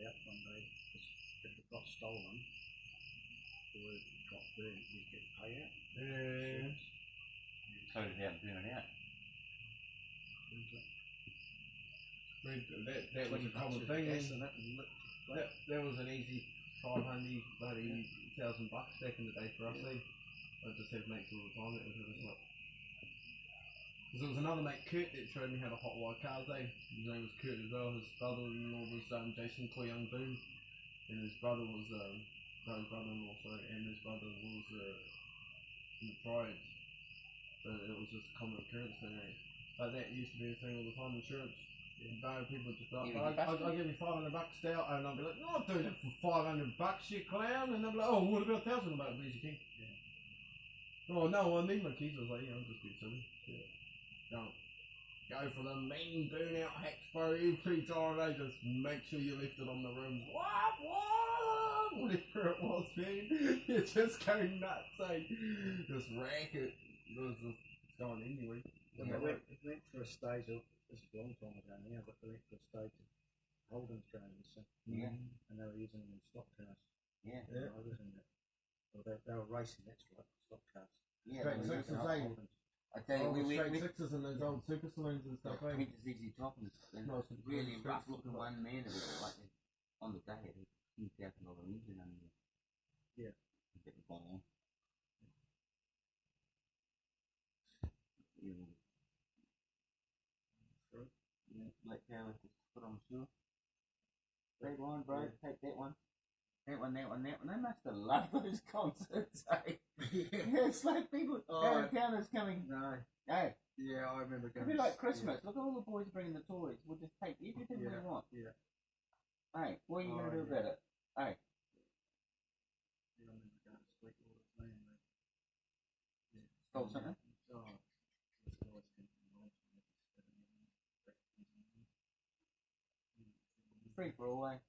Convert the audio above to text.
out one day because if it got stolen or if it got burnt, you get payout. Yeah. So did they have to burn it out? That was a common thing. That was an easy 500 bloody $1,000 back in the day for us. I just had mates all the time. It was just like, because there was another mate, Kurt, that showed me how to hotwire cars. His name was Kurt as well. His brother-in-law was Jason Koyang Boone, and his brother was his brother-in-law, sorry, and his brother was in the tribes. So it was just a common occurrence thing. But that used to be a thing all the time. Insurance. People would just be like, I'll give you $500 down, and I'll be like, no, I'll do that for $500, you clown. And they'll be like, oh, what about $1,000 please, you king? Yeah. Oh no, I need my keys. I was like, yeah, I'm just being silly. Yeah. Don't go for the mean burnout hacks, bro. Every time they just make sure you left it on the rims. What? Whatever it was, man. You're just going nuts, eh? Just rack it. It's going anyway. Yeah, it went for a stage of, this is a long time ago now, but they went for a stage of Holden's trains. Yeah. And they were using them in stock cars. Yeah. I was in that. Well, they were racing, that's right, stock cars. Yeah. Straight sixes, eh? I tell you, we sixes and those old super saloons and stuff, eh? we just easy dropping. No, really rough looking one, man. It was like on the day, it was $2,000 engine under there. Yeah. Get the ball on. Yeah, black power, just put on sure. Take one, bro. Yeah. Take that one. That one. They must have loved those concerts, eh? Yeah. It's like people out of towners coming. No. Hey. Yeah, I remember going. It'd be like Christmas. Yeah. Look at all the boys bringing the toys. We'll just take everything we want. Yeah. Hey, what are you going to do about it? Hey. Yeah, I remember going to sleep all the time. Yeah. Stole something? Free for all, eh?